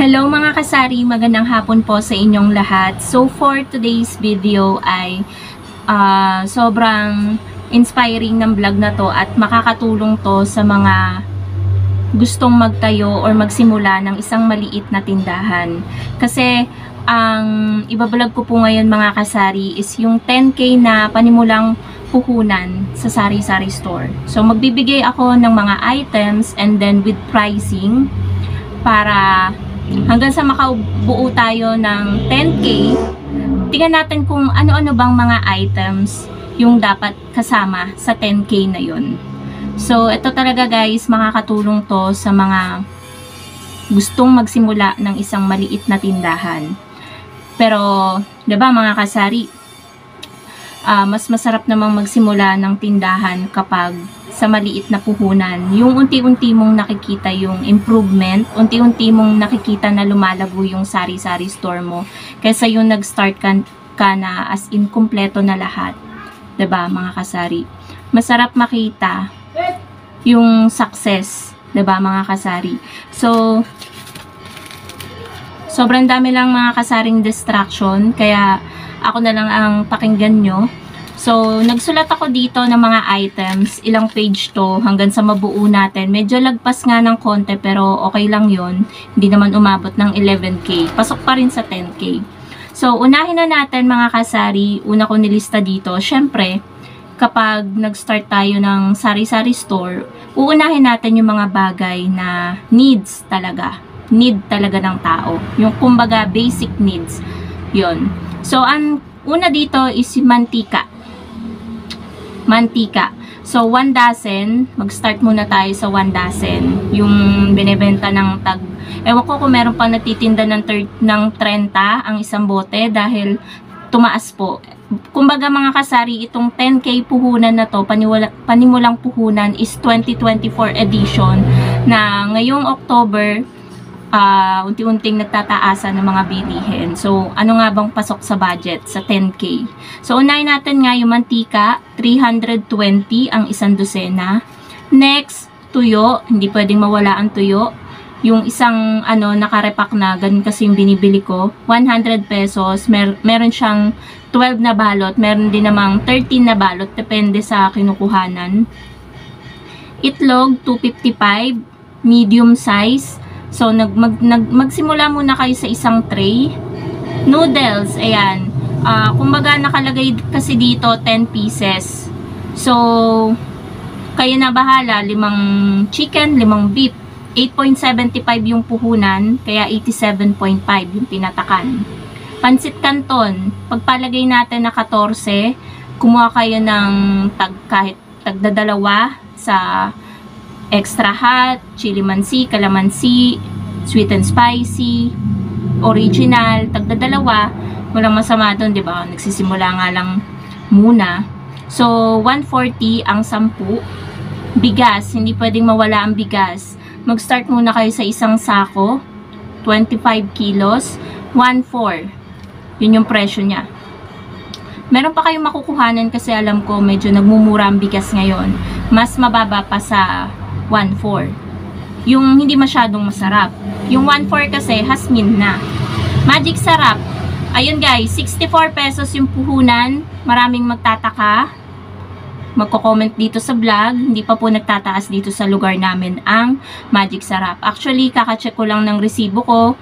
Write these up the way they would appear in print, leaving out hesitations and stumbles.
Hello mga kasari, magandang hapon po sa inyong lahat. So for today's video ay sobrang inspiring ng vlog na to at makakatulong to sa mga gustong magtayo or magsimula ng isang maliit na tindahan. Kasi ang ibablog ko po ngayon mga kasari is yung 10K na panimulang puhunan sa sari-sari store. So magbibigay ako ng mga items and then with pricing para hanggang sa makabuo tayo ng 10K, tingnan natin kung ano-ano bang mga items yung dapat kasama sa 10K na yun. So, ito talaga guys, makakatulong to sa mga gustong magsimula ng isang maliit na tindahan. Pero, 'di ba mga kasari, mas masarap namang magsimula ng tindahan kapag sa maliit na puhunan. Yung unti-unti mong nakikita yung improvement, unti-unti mong nakikita na lumalago yung sari-sari store mo, kaysa yung nag-start ka na as in kompleto na lahat. 'Di ba mga kasari? Masarap makita yung success, 'di ba mga kasari? So, sobrang dami lang mga kasaring distraction, kaya ako na lang ang pakinggan nyo. So, nagsulat ako dito ng mga items, ilang page to hanggang sa mabuo natin. Medyo lagpas nga ng konti pero okay lang yon. Hindi naman umabot ng 11K. Pasok pa rin sa 10K. So, unahin na natin mga kasari. Una ko nilista dito. Syempre, kapag nag-start tayo ng sari-sari store, uunahin natin yung mga bagay na needs talaga. Need talaga ng tao. Yung kumbaga basic needs. Yon. So, ang una dito is mantika. Mantika. So, 1 dozen. Mag-start muna tayo sa 1 dozen. Yung binibenta ng tag. Ewan ko kung meron pang natitinda ng 30 ang isang bote dahil tumaas po. Kumbaga mga kasari, itong 10K puhunan na to, panimulang puhunan is 2024 edition na ngayong October, unti-unting nagtataasan ng mga bilihin. So, ano nga bang pasok sa budget sa 10K? So, unahin natin nga yung mantika, 320 ang isang dosena. Next, tuyo. Hindi pwedeng mawala ang tuyo. Yung isang nakarepak na, ganun kasi yung binibili ko, 100 pesos. Meron siyang 12 na balot. Meron din namang 13 na balot. Depende sa kinukuhanan. Itlog, 255. Medium size. So, magsimula muna kayo sa isang tray. Noodles, ayan. Kumbaga, nakalagay kasi dito 10 pieces. So, kayo na bahala. 5 chicken, 5 beef. 8.75 yung puhunan, kaya 87.5 yung tinatakan. Pansit Canton, pagpalagay natin na 14, kumuha kayo ng kahit tagdadalawa sa extra hot, chili mansi, calamansi, sweet and spicy, original, tagdadalawa. Walang masama doon, di ba? Nagsisimula nga lang muna. So, 140 ang 10. Bigas, hindi pwedeng mawala ang bigas. Mag-start muna kayo sa isang sako, 25 kilos, 1.4. Yun yung presyo niya. Meron pa kayong makukuhanan kasi alam ko medyo nagmumura ang bigas ngayon. Mas mababa pa sa 1.4. Yung hindi masyadong masarap. Yung 1.4 kasi hasmin na. Magic Sarap. Ayun guys, 64 pesos yung puhunan. Maraming magtataka. Magko-comment dito sa vlog. Hindi pa po nagtataas dito sa lugar namin ang Magic Sarap. Actually, kaka-check ko lang ng resibo ko.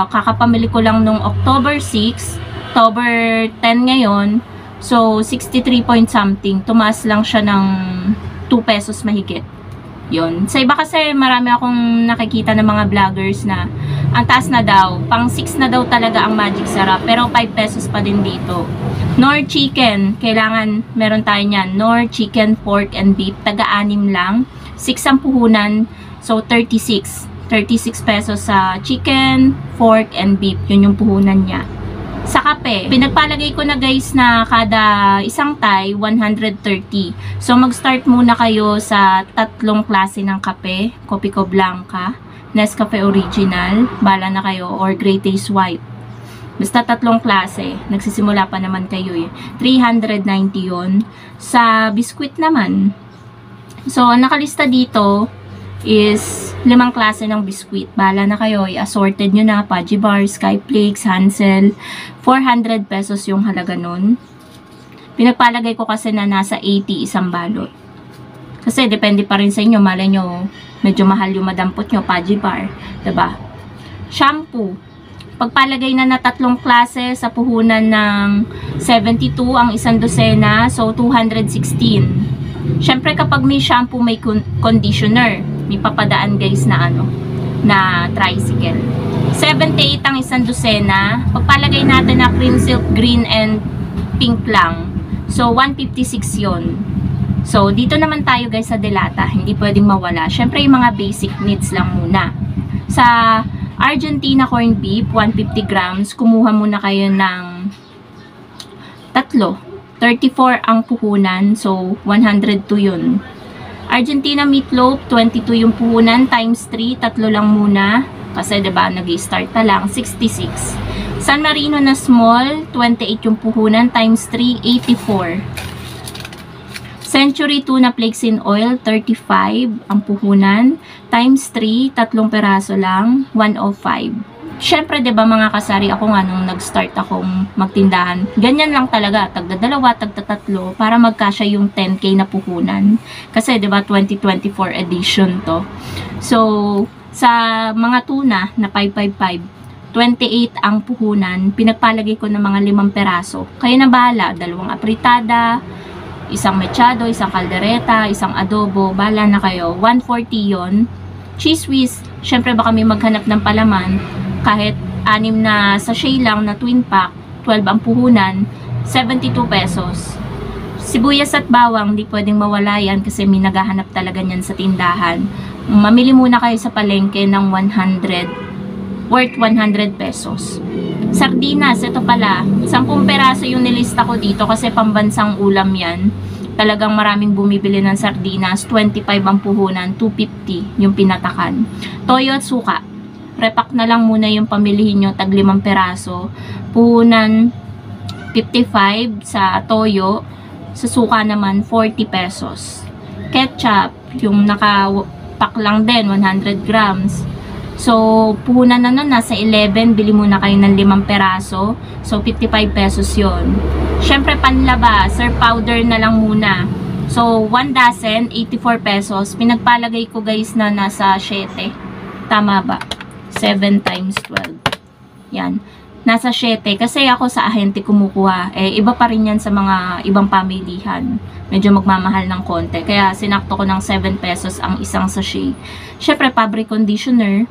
Kakapamili ko lang nung October 6. October 10 ngayon. So, 63 point something. Tumaas lang siya ng 2 pesos mahigit. Yun. Sa iba kasi marami akong nakikita ng mga vloggers na ang taas na daw. Pang 6 na daw talaga ang Magic Sarap. Pero 5 pesos pa din dito. Nor chicken. Kailangan meron tayo niyan. Nor chicken, pork, and beef. Taga-6 lang. 6 ang puhunan. So 36. 36 pesos sa chicken, pork, and beef. Yun yung puhunan niya. Sa kape, pinagpalagay ko na guys na kada isang Thai, 130. So, mag-start muna kayo sa 3 klase ng kape. Kopiko Blanca, Nescafe Original, bala na kayo, or Great Taste White. Basta 3 klase. Nagsisimula pa naman kayo eh. 390 yun. Sa biskuit naman. So, nakalista dito, is 5 klase ng biskuit. Bahala na kayo, i-assorted nyo na, Pudgy Bar, Skyflakes, Hansel. 400 pesos yung halaga nun. Pinagpalagay ko kasi na nasa 80 isang balot. Kasi depende pa rin sa inyo, malay nyo, medyo mahal yung madampot nyo, Pudgy Bar. Diba? Shampoo. Pagpalagay na 3 klase sa puhunan ng 72 ang isang dosena, so 216. Syempre kapag may shampoo, may conditioner. May papadaan guys na na tricycle. 78 ang isang dosena. Pagpalagay natin na cream silk green and pink lang. So 156 yon. So dito naman tayo guys sa delata, hindi pwedeng mawala. Syempre yung mga basic needs lang muna. Sa Argentina corned beef, 150 grams, kumuha muna kayo ng 3. 34 ang puhunan, so 102 yun. Argentina meatloaf, 22 yung puhunan, times 3, 3 lang muna. Kasi diba, nag-start pa lang, 66. San Marino na small, 28 yung puhunan, times 3, 84. Century tuna flakes in oil, 35 ang puhunan, times 3, 3 peraso lang, 105. Syempre, 'di ba mga kasari, ako nga nung nag-start akong magtindahan, ganyan lang talaga, tagda 2, tagda 3 para magkasya yung 10k na puhunan. Kasi 'di ba 2024 edition 'to. So, sa mga tuna na 555, 28 ang puhunan, pinagpalagay ko ng mga 5 peraso. Kayo na bahala, 2 apritada, isang mechado, isang kaldereta, isang adobo, bahala na kayo. 140 yon. Cheese whiz, syempre baka may maghanap ng palaman, kahit 6 na sachet lang na twin pack, 12 ang puhunan, 72 pesos. Sibuyas at bawang, hindi pwedeng mawala yan kasi may naghahanap talaga niyan sa tindahan. Mamili muna kayo sa palengke ng 100, worth 100 pesos. Sardinas, ito pala, 10 peraso yung nilista ko dito kasi pambansang ulam yan. Talagang maraming bumibili ng sardinas, 25 ang puhunan, 250 yung pinatakan. Toyo at suka, repack na lang muna yung pamilihin nyo, tag 5 peraso. Puhunan, 55 sa toyo, sa suka naman, 40 pesos. Ketchup, yung naka-pack lang din, 100 grams. So, puhunan na nun, nasa 11, bili muna kayo ng 5 peraso. So, 55 pesos yon. Syempre, panlaba, syrup powder na lang muna. So, 1 dozen, 84 pesos. Pinagpalagay ko guys na nasa 7. Tama ba? 7 times 12. Yan. Nasa 7. Kasi ako sa ahente kumukuha. Iba pa rin yan sa mga ibang pamilihan. Medyo magmamahal ng konti. Kaya, sinakto ko ng 7 pesos ang isang sachet. Syempre, fabric conditioner.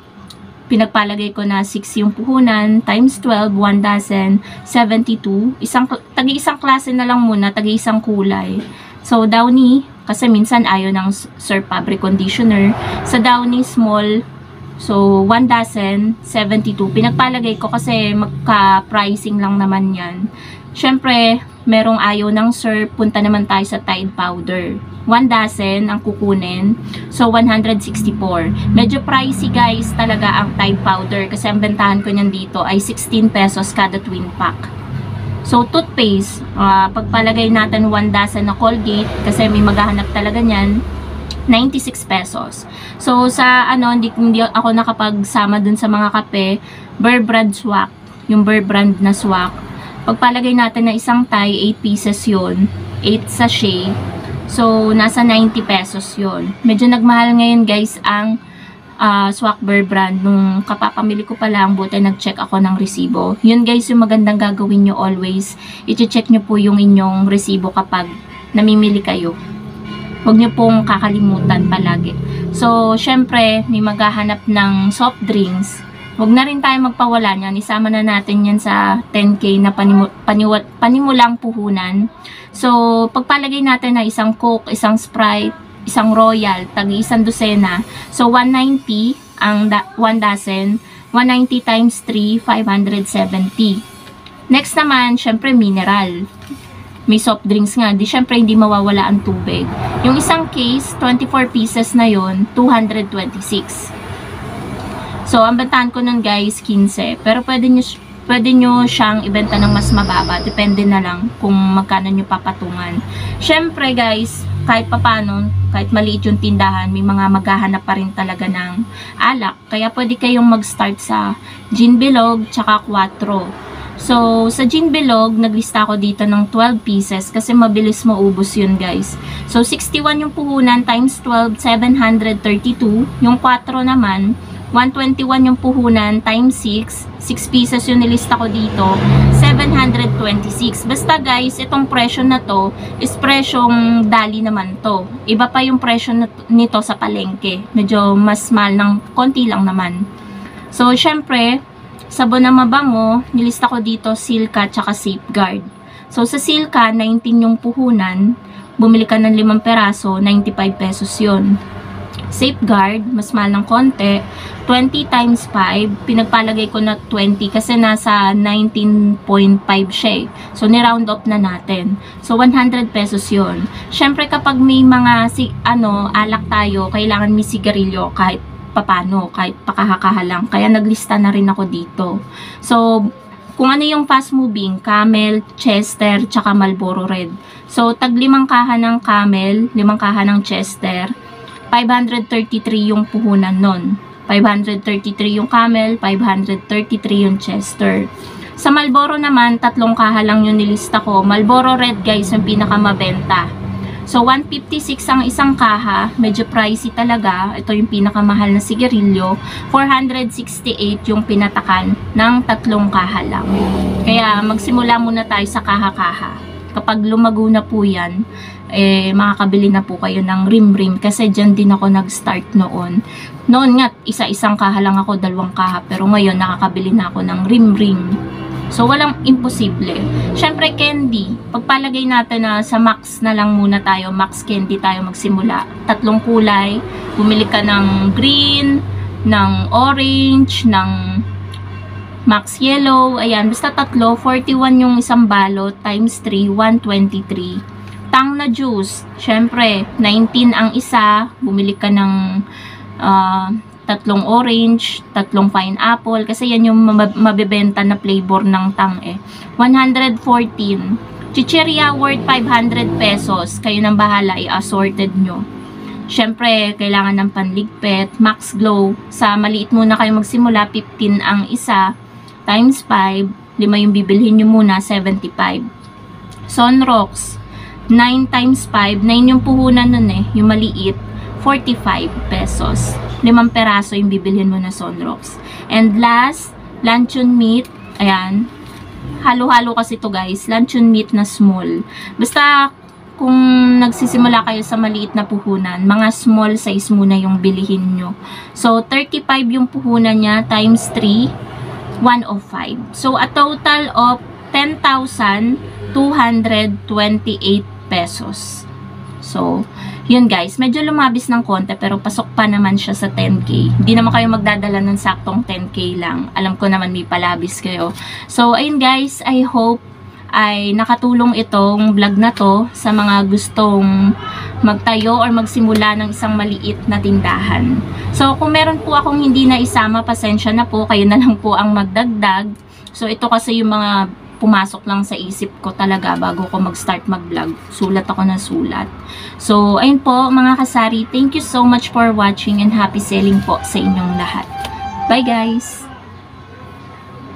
Pinagpalagay ko na 6 yung puhunan, times 12, 1 dozen, 72. Tagi-isang klase na lang muna, tagi-isang kulay. So, Downy, kasi minsan ayaw ng Sir Fabric Conditioner. Sa Downy Small, so 1 dozen, 72. Pinagpalagay ko kasi magka-pricing lang naman yan. Syempre, merong ayaw ng Sir, punta naman tayo sa Tide Powder. 1 dozen ang kukunin. So, 164. Medyo pricey guys talaga ang Tide Powder kasi ang bentahan ko niyan dito ay 16 pesos kada twin pack. So, toothpaste, pagpalagay natin 1 dozen na Colgate kasi may maghahanap talaga niyan, 96 pesos. So, sa hindi ako nakapagsama dun sa mga kape, Bear Brand Swak, yung Bear Brand na swak. Pagpalagay natin na isang tie, 8 pieces yon, 8 sachet. So, nasa 90 pesos yon. Medyo nagmahal ngayon guys ang Swak Bear Brand. Nung kapapamili ko pa lang, buti nag-check ako ng resibo. Yun guys, yung magandang gagawin nyo always. I-check nyo po yung inyong resibo kapag namimili kayo. Huwag nyo pong kakalimutan palagi. So, syempre, may maghahanap ng soft drinks. Huwag na rin tayo magpawala niyan. Isama na natin yan sa 10k na panimulang puhunan. So, pagpalagay natin na isang Coke, isang Sprite, isang Royal, tagi isang dosena. So, 190 ang 1 dozen. 190 times 3, 570. Next naman, syempre, mineral. May soft drinks nga. Syempre, hindi mawawala ang tubig. Yung isang case, 24 pieces na yon, 226. So, ang bentahan ko nun guys, 15. Pero pwede nyo siyang ibenta ng mas mababa. Depende na lang kung magkano nyo papatungan. Syempre guys, kahit papano, kahit maliit yung tindahan, may mga maghahanap pa rin talaga ng alak. Kaya pwede kayong mag-start sa gin bilog tsaka 4. So, sa gin bilog, naglista ako dito ng 12 pieces kasi mabilis maubos yun, guys. So, 61 yung puhunan times 12, 732. Yung 4 naman, 121 yung puhunan times 6. 6 pieces yung nilista ko dito, 726. Basta guys, itong presyo na to is presyong dali naman to. Iba pa yung presyo nito sa palengke. Medyo mas mahal ng konti lang naman. So, syempre, sabon na mabango, nilista ko dito Silka tsaka Safeguard. So, sa Silka, 19 yung puhunan. Bumili ka ng 5 peraso, 95 pesos yun. Safeguard, mas mahal ng konti, 20 times 5, pinagpalagay ko na 20 kasi nasa 19.5 siya eh. So, ni-round up na natin. So, 100 pesos yun. Syempre, kapag may mga alak tayo, kailangan may sigarilyo kahit papano, kahit pakahakaha lang. Kaya naglista na rin ako dito. So, kung ano yung fast moving, Camel, Chester, tsaka Marlboro Red. So, tag 5 kaha ng Camel, 5 kaha ng Chester, 533 yung puhunan nun. 533 yung Camel, 533 yung Chester. Sa Marlboro naman, 3 kaha lang yung nilista ko. Marlboro Red, guys, yung pinakamabenta. So, 156 ang isang kaha. Medyo pricey talaga. Ito yung pinakamahal na sigarilyo. 468 yung pinatakan ng 3 kaha lang. Kaya, magsimula muna tayo sa kaha-kaha. Kapag lumago na po yan, makakabili na po kayo ng rim-rim kasi dyan din ako nag-start noon. Noon nga, isa-isang kaha lang ako, 2 kaha, pero ngayon nakakabili na ako ng rim-rim. So, walang imposible. Syempre, candy. Pagpalagay natin na sa Max na lang muna tayo, Max candy tayo magsimula. 3 kulay. Bumili ka ng green, ng orange, ng Max yellow. Ayan, basta 3. 41 yung isang balot times 3, 123. Tang na juice, syempre, 19 ang isa, bumili ka ng 3 orange, 3 pineapple, kasi yan yung mabibenta na flavor ng tang eh. 114. Chichirya worth 500 pesos, kayo nang bahala, i-assorted nyo. Syempre, kailangan ng panligpit, Max Glow, sa maliit muna kayo magsimula, 15 ang isa, times 5, 5 yung bibilhin nyo muna, 75. Sunrocks, 9 times 5, 9 yung puhunan nun eh, yung maliit, 45 pesos. 5 peraso yung bibilhin mo na Sunrocks. And last, luncheon meat, ayan, halo-halo kasi to guys, luncheon meat na small. Basta, kung nagsisimula kayo sa maliit na puhunan, mga small size muna yung bilihin nyo. So, 35 yung puhunan niya, times 3, 105. So, a total of 10,228 pesos. So, yun guys, medyo lumabis ng konti pero pasok pa naman siya sa 10K. Hindi naman kayo magdadala ng saktong 10K lang. Alam ko naman may palabis kayo. So, ayun guys, I hope ay nakatulong itong vlog na to sa mga gustong magtayo or magsimula ng isang maliit na tindahan. So, kung meron po akong hindi na isama, pasensya na po, kayo na lang po ang magdagdag. So, ito kasi yung mga pumasok lang sa isip ko talaga bago ko mag-start mag-vlog. Sulat ako ng sulat. So, ayun po mga kasari. Thank you so much for watching and happy selling po sa inyong lahat. Bye guys!